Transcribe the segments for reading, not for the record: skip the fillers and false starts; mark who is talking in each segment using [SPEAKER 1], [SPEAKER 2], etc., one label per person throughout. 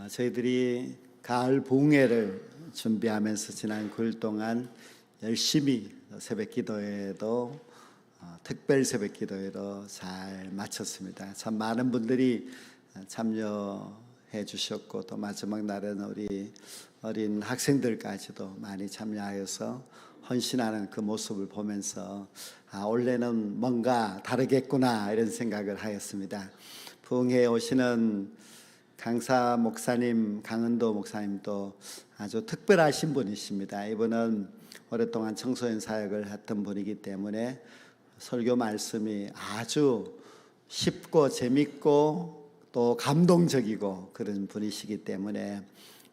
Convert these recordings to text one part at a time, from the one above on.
[SPEAKER 1] 저희들이 가을 부흥회를 준비하면서 지난 9일 동안 열심히 새벽 기도회도 특별 새벽 기도회도 잘 마쳤습니다. 참 많은 분들이 참여해 주셨고, 또 마지막 날은 우리 어린 학생들까지도 많이 참여하여서 헌신하는 그 모습을 보면서 올해는 뭔가 다르겠구나 이런 생각을 하였습니다. 부흥회에 오시는 강사 목사님, 강은도 목사님도 아주 특별하신 분이십니다. 이분은 오랫동안 청소년 사역을 했던 분이기 때문에 설교 말씀이 아주 쉽고 재밌고 또 감동적이고 그런 분이시기 때문에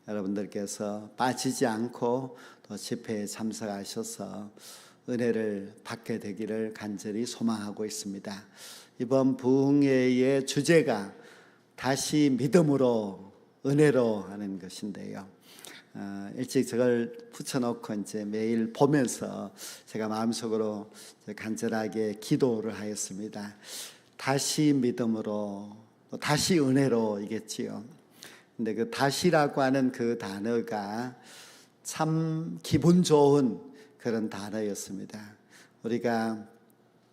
[SPEAKER 1] 여러분들께서 빠지지 않고 또 집회에 참석하셔서 은혜를 받게 되기를 간절히 소망하고 있습니다. 이번 부흥회의 주제가 다시 믿음으로 은혜로 하는 것인데요. 일찍 저걸 붙여놓고 이제 매일 보면서 제가 마음속으로 간절하게 기도를 하였습니다. 다시 믿음으로, 다시 은혜로이겠지요. 근데 그 다시라고 하는 그 단어가 참 기분 좋은 그런 단어였습니다. 우리가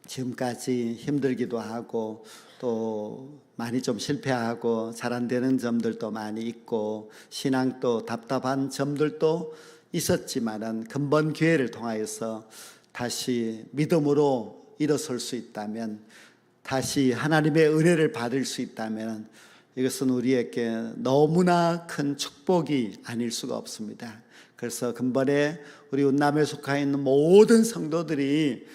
[SPEAKER 1] 지금까지 힘들기도 하고 또 많이 좀 실패하고 잘 안 되는 점들도 많이 있고 신앙도 답답한 점들도 있었지만은 근본 기회를 통하여서 다시 믿음으로 일어설 수 있다면, 다시 하나님의 은혜를 받을 수 있다면 이것은 우리에게 너무나 큰 축복이 아닐 수가 없습니다. 그래서 근본에 우리 운남에 속해 있는 모든 성도들이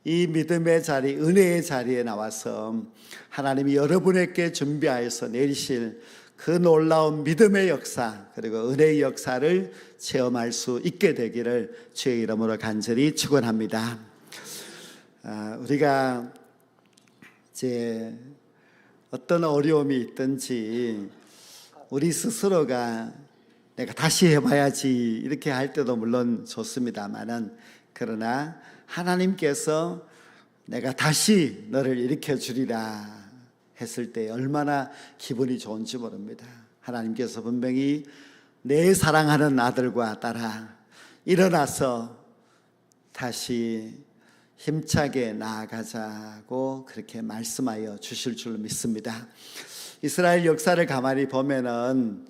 [SPEAKER 1] 이 믿음의 자리, 은혜의 자리에 나와서 하나님이 여러분에게 준비하여서 내리실 그 놀라운 믿음의 역사, 그리고 은혜의 역사를 체험할 수 있게 되기를 주의 이름으로 간절히 축원합니다. 우리가 이제 어떤 어려움이 있든지 우리 스스로가 내가 다시 해봐야지 이렇게 할 때도 물론 좋습니다만은, 그러나 하나님께서 내가 다시 너를 일으켜 주리라 했을 때 얼마나 기분이 좋은지 모릅니다. 하나님께서 분명히 내 사랑하는 아들과 딸아 일어나서 다시 힘차게 나아가자고 그렇게 말씀하여 주실 줄 믿습니다. 이스라엘 역사를 가만히 보면은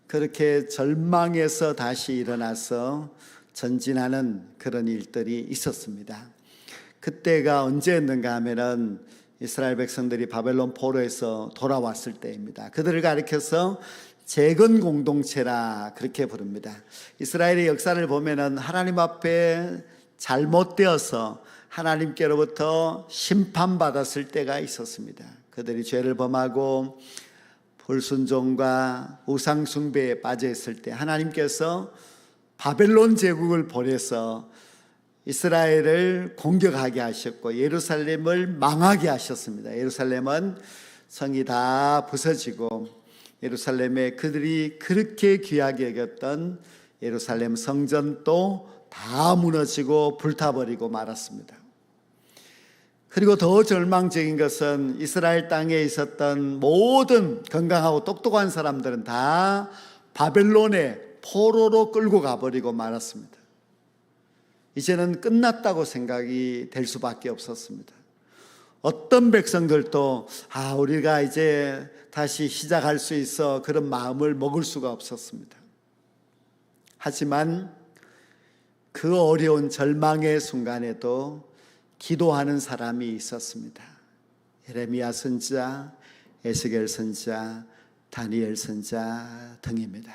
[SPEAKER 1] 그렇게 절망에서 다시 일어나서 전진하는 그런 일들이 있었습니다. 그때가 언제였는가 하면은 이스라엘 백성들이 바벨론 포로에서 돌아왔을 때입니다. 그들을 가리켜서 재건 공동체라 그렇게 부릅니다. 이스라엘의 역사를 보면은 하나님 앞에 잘못되어서 하나님께로부터 심판받았을 때가 있었습니다. 그들이 죄를 범하고 불순종과 우상숭배에 빠져 있을 때 하나님께서 바벨론 제국을 보내서 이스라엘을 공격하게 하셨고 예루살렘을 망하게 하셨습니다. 예루살렘은 성이 다 부서지고 예루살렘에 그들이 그렇게 귀하게 여겼던 예루살렘 성전도 다 무너지고 불타버리고 말았습니다. 그리고 더 절망적인 것은 이스라엘 땅에 있었던 모든 건강하고 똑똑한 사람들은 다 바벨론에 포로로 끌고 가버리고 말았습니다. 이제는 끝났다고 생각이 될 수밖에 없었습니다. 어떤 백성들도 우리가 이제 다시 시작할 수 있어 그런 마음을 먹을 수가 없었습니다. 하지만 그 어려운 절망의 순간에도 기도하는 사람이 있었습니다. 예레미야 선지자, 에스겔 선지자, 다니엘 선지자 등입니다.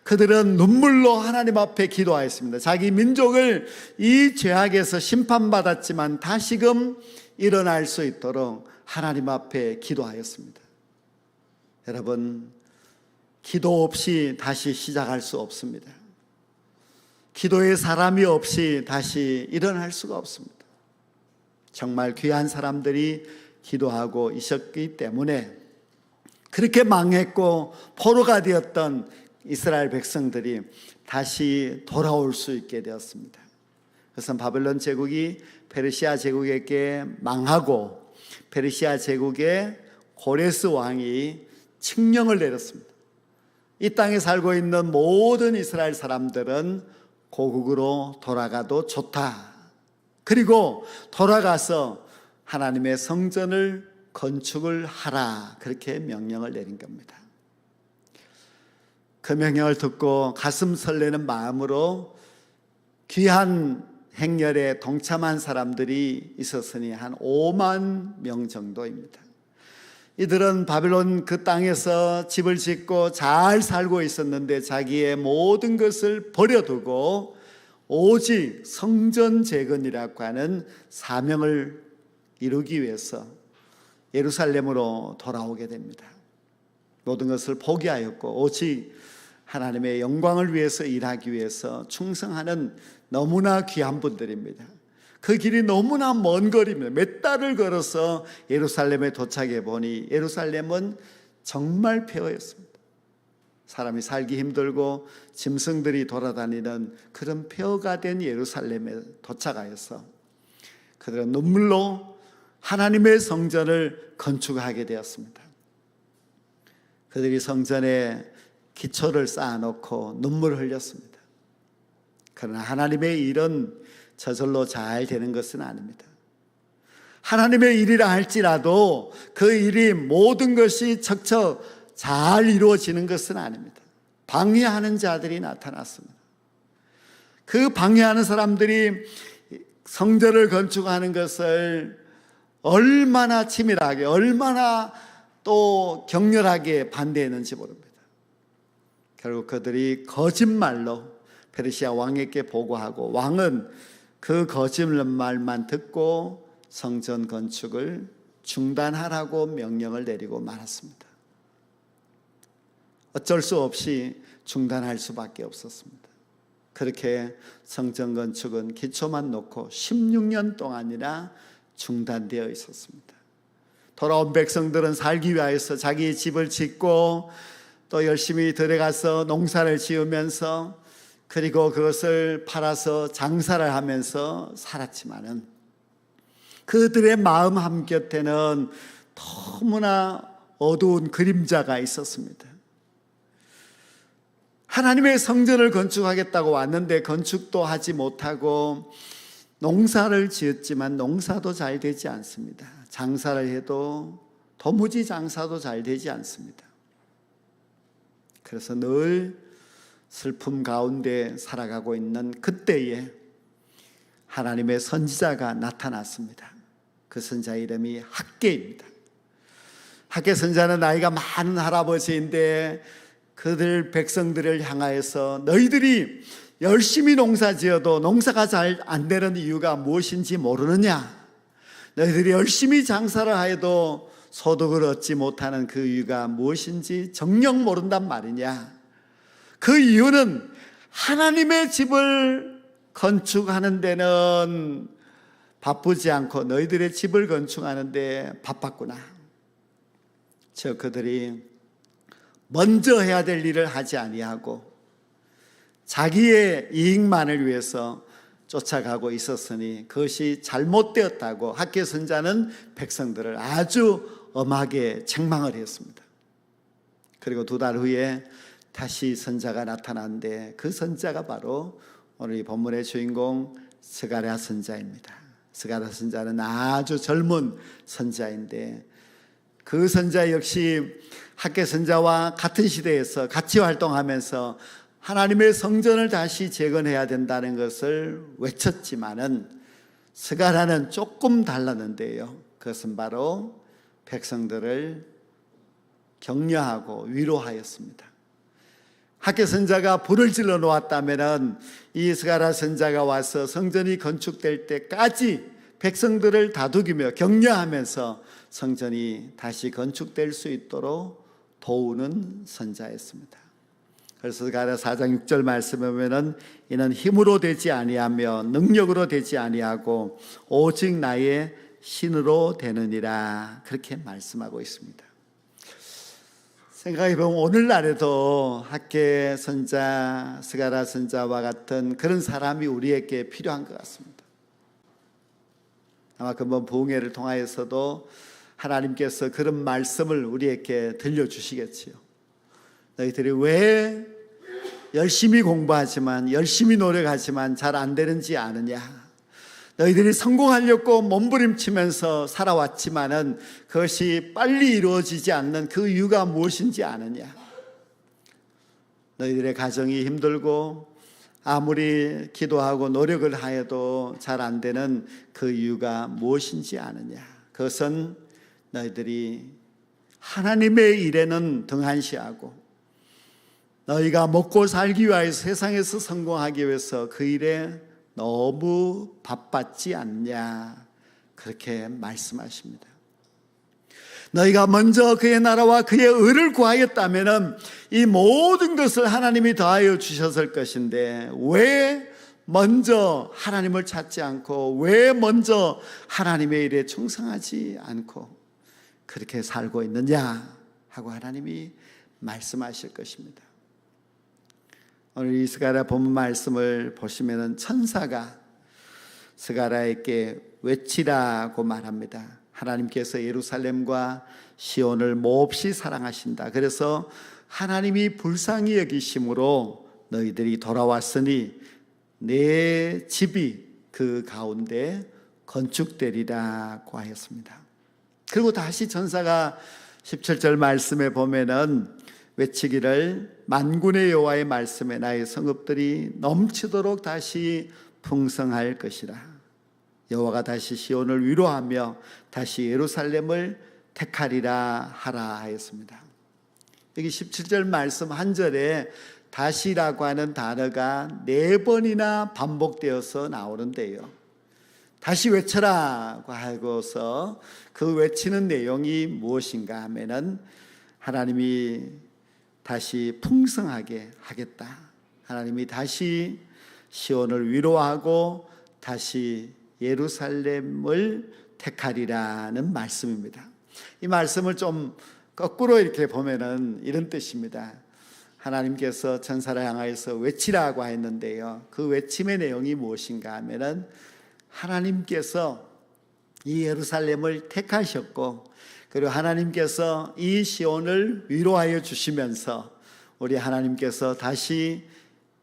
[SPEAKER 1] 그들은 눈물로 하나님 앞에 기도하였습니다. 자기 민족을 이 죄악에서 심판받았지만 다시금 일어날 수 있도록 하나님 앞에 기도하였습니다. 여러분, 기도 없이 다시 시작할 수 없습니다. 기도의 사람이 없이 다시 일어날 수가 없습니다. 정말 귀한 사람들이 기도하고 있었기 때문에 그렇게 망했고 포로가 되었던 이스라엘 백성들이 다시 돌아올 수 있게 되었습니다. 그래서 바벨론 제국이 페르시아 제국에게 망하고 페르시아 제국의 고레스 왕이 칙령을 내렸습니다. 이 땅에 살고 있는 모든 이스라엘 사람들은 고국으로 돌아가도 좋다. 그리고 돌아가서 하나님의 성전을 건축을 하라. 그렇게 명령을 내린 겁니다. 그 명령을 듣고 가슴 설레는 마음으로 귀한 행렬에 동참한 사람들이 있었으니 한 5만 명 정도입니다. 이들은 바벨론 그 땅에서 집을 짓고 잘 살고 있었는데 자기의 모든 것을 버려두고 오직 성전 재건이라고 하는 사명을 이루기 위해서 예루살렘으로 돌아오게 됩니다. 모든 것을 포기하였고 오직 하나님의 영광을 위해서 일하기 위해서 충성하는 너무나 귀한 분들입니다. 그 길이 너무나 먼 거리입니다. 몇 달을 걸어서 예루살렘에 도착해 보니 예루살렘은 정말 폐허였습니다. 사람이 살기 힘들고 짐승들이 돌아다니는 그런 폐허가 된 예루살렘에 도착하여서 그들은 눈물로 하나님의 성전을 건축하게 되었습니다. 그들이 성전에 기초를 쌓아놓고 눈물을 흘렸습니다. 그러나 하나님의 일은 저절로 잘 되는 것은 아닙니다. 하나님의 일이라 할지라도 그 일이 모든 것이 척척 잘 이루어지는 것은 아닙니다. 방해하는 자들이 나타났습니다. 그 방해하는 사람들이 성전을 건축하는 것을 얼마나 치밀하게, 얼마나 또 격렬하게 반대했는지 모릅니다. 결국 그들이 거짓말로 페르시아 왕에게 보고하고 왕은 그 거짓말만 듣고 성전 건축을 중단하라고 명령을 내리고 말았습니다. 어쩔 수 없이 중단할 수밖에 없었습니다. 그렇게 성전 건축은 기초만 놓고 16년 동안이나 중단되어 있었습니다. 돌아온 백성들은 살기 위하여서 자기 집을 짓고 또 열심히 들어가서 농사를 지으면서 그리고 그것을 팔아서 장사를 하면서 살았지만은 그들의 마음 한곁에는 너무나 어두운 그림자가 있었습니다. 하나님의 성전을 건축하겠다고 왔는데 건축도 하지 못하고 농사를 지었지만 농사도 잘 되지 않습니다. 장사를 해도 도무지 장사도 잘 되지 않습니다. 그래서 늘 슬픔 가운데 살아가고 있는 그때에 하나님의 선지자가 나타났습니다. 그 선지자 이름이 학개입니다. 학개 선지자는 나이가 많은 할아버지인데 그들 백성들을 향하여서 너희들이 열심히 농사 지어도 농사가 잘 안 되는 이유가 무엇인지 모르느냐? 너희들이 열심히 장사를 하여도 소득을 얻지 못하는 그 이유가 무엇인지 정녕 모른단 말이냐? 그 이유는 하나님의 집을 건축하는 데는 바쁘지 않고 너희들의 집을 건축하는 데 바빴구나. 저 그들이 먼저 해야 될 일을 하지 아니하고 자기의 이익만을 위해서 쫓아가고 있었으니 그것이 잘못되었다고 학개 선지자는 백성들을 아주 엄하게 책망을 했습니다. 그리고 2달 후에 다시 선지자가 나타났는데 그 선지자가 바로 오늘 이 본문의 주인공 스가랴 선지자입니다. 스가랴 선지자는 아주 젊은 선지자인데 그 선지자 역시 학개 선지자와 같은 시대에서 같이 활동하면서 하나님의 성전을 다시 재건해야 된다는 것을 외쳤지만은 스가랴는 조금 달랐는데요. 그것은 바로 백성들을 격려하고 위로하였습니다. 학개 선지자가 불을 질러 놓았다면 이 스가랴 선지자가 와서 성전이 건축될 때까지 백성들을 다독이며 격려하면서 성전이 다시 건축될 수 있도록 도우는 선지자였습니다. 그래서 스가랴 4장 6절 말씀에 보면은 이는 힘으로 되지 아니하며 능력으로 되지 아니하고 오직 나의 신으로 되느니라 그렇게 말씀하고 있습니다. 생각해보면 오늘날에도 학개 선지자, 스가랴 선지자와 같은 그런 사람이 우리에게 필요한 것 같습니다. 아마 금번 부흥회를 통하여서도 하나님께서 그런 말씀을 우리에게 들려주시겠지요. 너희들이 왜 열심히 공부하지만 열심히 노력하지만 잘 안 되는지 아느냐? 너희들이 성공하려고 몸부림치면서 살아왔지만은 그것이 빨리 이루어지지 않는 그 이유가 무엇인지 아느냐? 너희들의 가정이 힘들고 아무리 기도하고 노력을 하여도 잘 안 되는 그 이유가 무엇인지 아느냐? 그것은 너희들이 하나님의 일에는 등한시하고 너희가 먹고 살기 위해서 세상에서 성공하기 위해서 그 일에 너무 바빴지 않냐, 그렇게 말씀하십니다. 너희가 먼저 그의 나라와 그의 의를 구하였다면 이 모든 것을 하나님이 더하여 주셨을 것인데 왜 먼저 하나님을 찾지 않고 왜 먼저 하나님의 일에 충성하지 않고 그렇게 살고 있느냐 하고 하나님이 말씀하실 것입니다. 오늘 이 스가랴 본문 말씀을 보시면 천사가 스가랴에게 외치라고 말합니다. 하나님께서 예루살렘과 시온을 몹시 사랑하신다. 그래서 하나님이 불쌍히 여기심으로 너희들이 돌아왔으니 내 집이 그 가운데 건축되리라고 하였습니다. 그리고 다시 천사가 17절 말씀에 보면은 외치기를 만군의 여호와의 말씀에 나의 성읍들이 넘치도록 다시 풍성할 것이라. 여호와가 다시 시온을 위로하며 다시 예루살렘을 택하리라 하라 하였습니다. 여기 17절 말씀 한 절에 다시라고 하는 단어가 4번이나 반복되어서 나오는데요. 다시 외쳐라고 하고서 그 외치는 내용이 무엇인가 하면은 하나님이 다시 풍성하게 하겠다. 하나님이 다시 시온을 위로하고 다시 예루살렘을 택하리라는 말씀입니다. 이 말씀을 좀 거꾸로 이렇게 보면은 이런 뜻입니다. 하나님께서 천사를 향하여서 외치라고 했는데요. 그 외침의 내용이 무엇인가 하면은 하나님께서 이 예루살렘을 택하셨고 그리고 하나님께서 이 시온을 위로하여 주시면서 우리 하나님께서 다시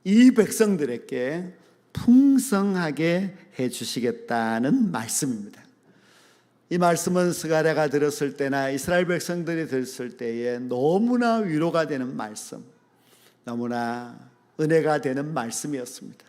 [SPEAKER 1] 이 백성들에게 풍성하게 해 주시겠다는 말씀입니다. 이 말씀은 스가랴가 들었을 때나 이스라엘 백성들이 들었을 때에 너무나 위로가 되는 말씀, 너무나 은혜가 되는 말씀이었습니다.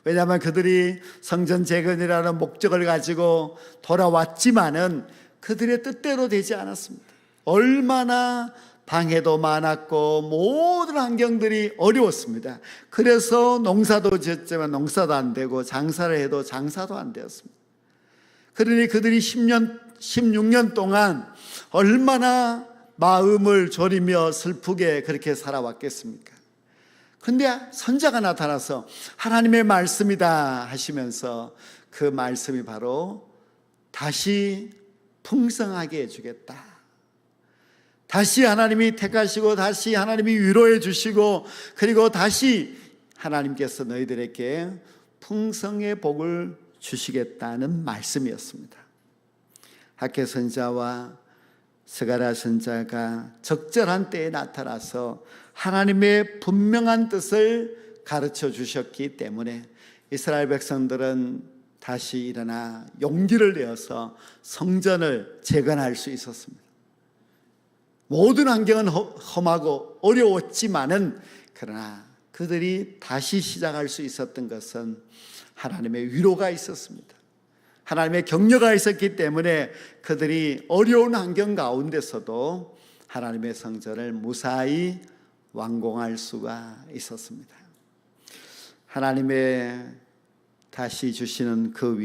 [SPEAKER 1] 왜냐하면 그들이 성전 재건이라는 목적을 가지고 돌아왔지만은 그들의 뜻대로 되지 않았습니다. 얼마나 방해도 많았고 모든 환경들이 어려웠습니다. 그래서 농사도 지었지만 농사도 안 되고 장사를 해도 장사도 안 되었습니다. 그러니 그들이 16년 동안 얼마나 마음을 졸이며 슬프게 그렇게 살아왔겠습니까? 그런데 선자가 나타나서 하나님의 말씀이다 하시면서 그 말씀이 바로 다시 풍성하게 해주겠다. 다시 하나님이 택하시고 다시 하나님이 위로해 주시고 그리고 다시 하나님께서 너희들에게 풍성의 복을 주시겠다는 말씀이었습니다. 학개 선자와 스가랴 선자가 적절한 때에 나타나서 하나님의 분명한 뜻을 가르쳐 주셨기 때문에 이스라엘 백성들은 다시 일어나 용기를 내어서 성전을 재건할 수 있었습니다. 모든 환경은 험하고 어려웠지만은 그러나 그들이 다시 시작할 수 있었던 것은 하나님의 위로가 있었습니다. 하나님의 격려가 있었기 때문에 그들이 어려운 환경 가운데서도 하나님의 성전을 무사히 완공할 수가 있었습니다. 하나님의 다시 주시는 그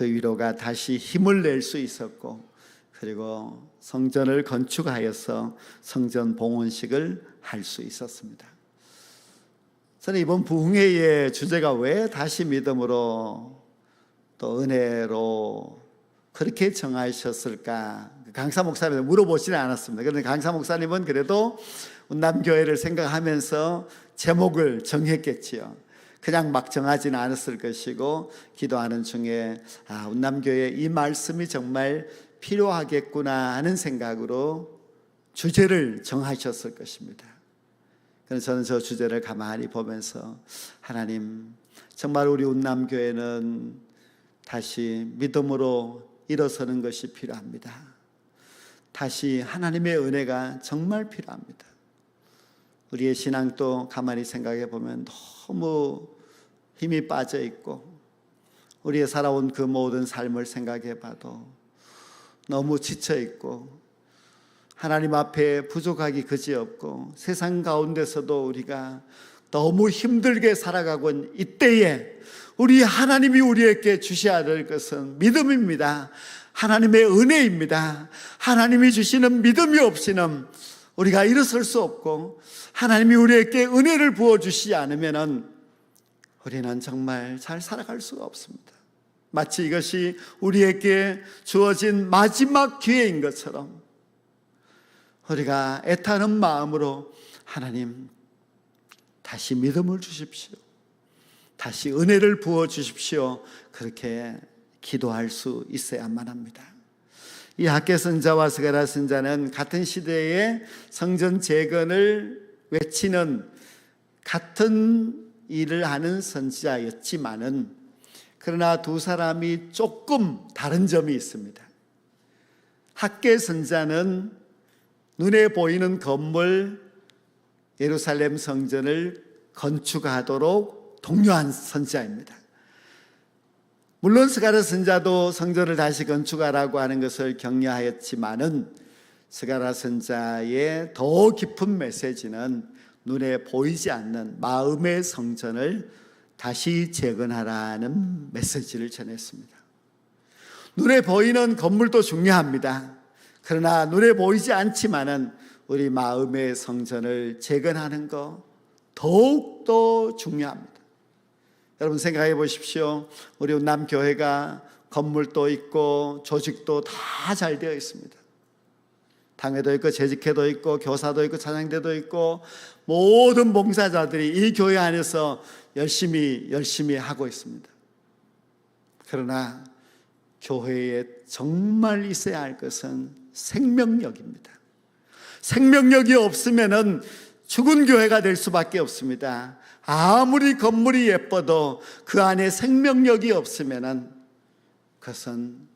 [SPEAKER 1] 위로가 다시 힘을 낼 수 있었고 그리고 성전을 건축하여서 성전 봉헌식을 할 수 있었습니다. 저는 이번 부흥회의 주제가 왜 다시 믿음으로 또 은혜로 그렇게 정하셨을까? 강사 목사님한테 물어보지는 않았습니다. 그런데 강사 목사님은 그래도 운남교회를 생각하면서 제목을 정했겠지요. 그냥 막 정하지는 않았을 것이고 기도하는 중에 운남교회 이 말씀이 정말 필요하겠구나 하는 생각으로 주제를 정하셨을 것입니다. 그래서 저는 저 주제를 가만히 보면서 하나님, 정말 우리 운남교회는 다시 믿음으로 일어서는 것이 필요합니다. 다시 하나님의 은혜가 정말 필요합니다. 우리의 신앙도 가만히 생각해 보면 너무 힘이 빠져 있고, 우리의 살아온 그 모든 삶을 생각해 봐도 너무 지쳐 있고, 하나님 앞에 부족하기 그지없고, 세상 가운데서도 우리가 너무 힘들게 살아가고 있는 이때에 우리 하나님이 우리에게 주셔야 될 것은 믿음입니다. 하나님의 은혜입니다. 하나님이 주시는 믿음이 없이는 우리가 일어설 수 없고, 하나님이 우리에게 은혜를 부어주시지 않으면 우리는 정말 잘 살아갈 수가 없습니다. 마치 이것이 우리에게 주어진 마지막 기회인 것처럼 우리가 애타는 마음으로 하나님, 다시 믿음을 주십시오, 다시 은혜를 부어주십시오, 그렇게 기도할 수 있어야만 합니다. 이 학개 선자와 스가랴 선자는 같은 시대에 성전 재건을 외치는 같은 일을 하는 선지자였지만은, 그러나 두 사람이 조금 다른 점이 있습니다. 학개 선자는 눈에 보이는 건물 예루살렘 성전을 건축하도록 독려한 선지자입니다. 물론 스가랴 선자도 성전을 다시 건축하라고 하는 것을 격려하였지만은, 스가랴 선자의 더 깊은 메시지는 눈에 보이지 않는 마음의 성전을 다시 재건하라는 메시지를 전했습니다. 눈에 보이는 건물도 중요합니다. 그러나 눈에 보이지 않지만은 우리 마음의 성전을 재건하는 것 더욱더 중요합니다. 여러분 생각해 보십시오. 우리 운남교회가 건물도 있고 조직도 다 잘 되어 있습니다. 당회도 있고 재직회도 있고 교사도 있고 찬양대도 있고 모든 봉사자들이 이 교회 안에서 열심히 하고 있습니다. 그러나 교회에 정말 있어야 할 것은 생명력입니다. 생명력이 없으면은 죽은 교회가 될 수밖에 없습니다. 아무리 건물이 예뻐도 그 안에 생명력이 없으면은 그것은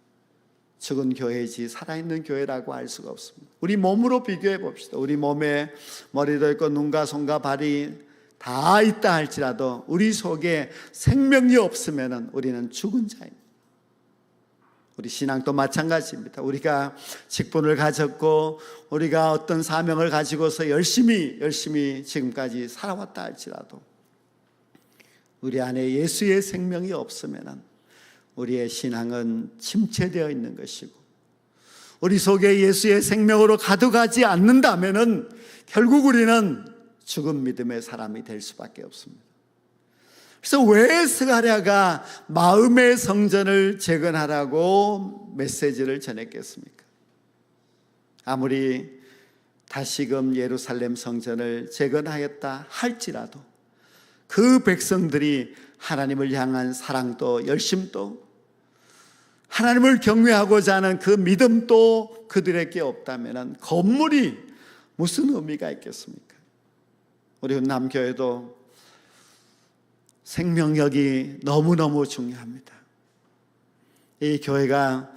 [SPEAKER 1] 죽은 교회이지 살아있는 교회라고 할 수가 없습니다. 우리 몸으로 비교해 봅시다. 우리 몸에 머리도 있고 눈과 손과 발이 다 있다 할지라도 우리 속에 생명이 없으면은 우리는 죽은 자입니다. 우리 신앙도 마찬가지입니다. 우리가 직분을 가졌고 우리가 어떤 사명을 가지고서 열심히 지금까지 살아왔다 할지라도 우리 안에 예수의 생명이 없으면 우리의 신앙은 침체되어 있는 것이고, 우리 속에 예수의 생명으로 가득하지 않는다면 결국 우리는 죽은 믿음의 사람이 될 수밖에 없습니다. 그래서 왜 스가랴가 마음의 성전을 재건하라고 메시지를 전했겠습니까? 아무리 다시금 예루살렘 성전을 재건하였다 할지라도 그 백성들이 하나님을 향한 사랑도 열심도 하나님을 경외하고자 하는 그 믿음도 그들에게 없다면 건물이 무슨 의미가 있겠습니까? 우리 남교회도 생명력이 너무너무 중요합니다. 이 교회가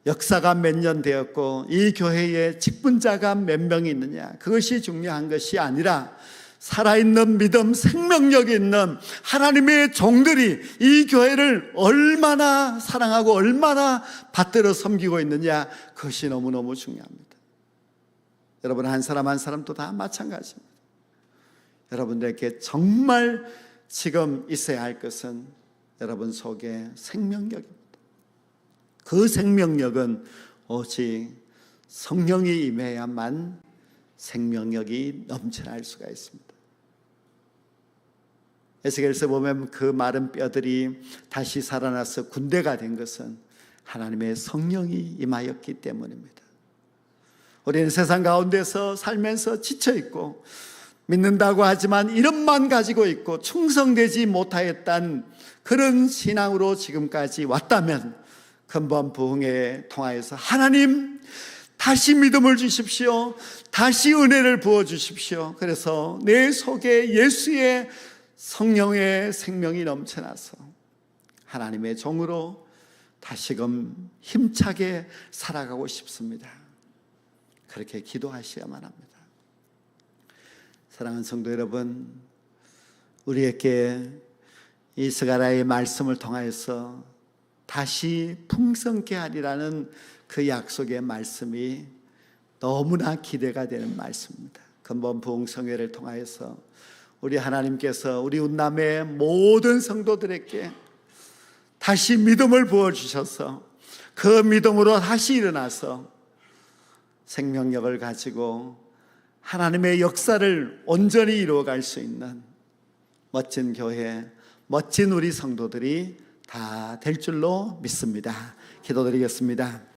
[SPEAKER 1] 역사가 몇 년 되었고 이 교회에 직분자가 몇 명이 있느냐, 그것이 중요한 것이 아니라 살아있는 믿음, 생명력이 있는 하나님의 종들이 이 교회를 얼마나 사랑하고 얼마나 받들어 섬기고 있느냐, 그것이 너무너무 중요합니다. 여러분 한 사람 한 사람도 다 마찬가지입니다. 여러분들에게 정말 지금 있어야 할 것은 여러분 속에 생명력입니다. 그 생명력은 오직 성령이 임해야만 생명력이 넘쳐날 수가 있습니다. 에스겔서 보면 그 마른 뼈들이 다시 살아나서 군대가 된 것은 하나님의 성령이 임하였기 때문입니다. 우리는 세상 가운데서 살면서 지쳐있고 믿는다고 하지만 이름만 가지고 있고 충성되지 못하였던 그런 신앙으로 지금까지 왔다면 근본 부흥회에 통하여서 하나님, 다시 믿음을 주십시오. 다시 은혜를 부어 주십시오. 그래서 내 속에 예수의 성령의 생명이 넘쳐나서 하나님의 종으로 다시금 힘차게 살아가고 싶습니다. 그렇게 기도하셔야만 합니다. 사랑하는 성도 여러분, 우리에게 이 스가랴의 말씀을 통하여서 다시 풍성케 하리라는 그 약속의 말씀이 너무나 기대가 되는 말씀입니다. 근본 부흥성회를 통하여서 우리 하나님께서 우리 운남의 모든 성도들에게 다시 믿음을 부어주셔서 그 믿음으로 다시 일어나서 생명력을 가지고 하나님의 역사를 온전히 이루어갈 수 있는 멋진 교회, 멋진 우리 성도들이 다 될 줄로 믿습니다. 기도드리겠습니다.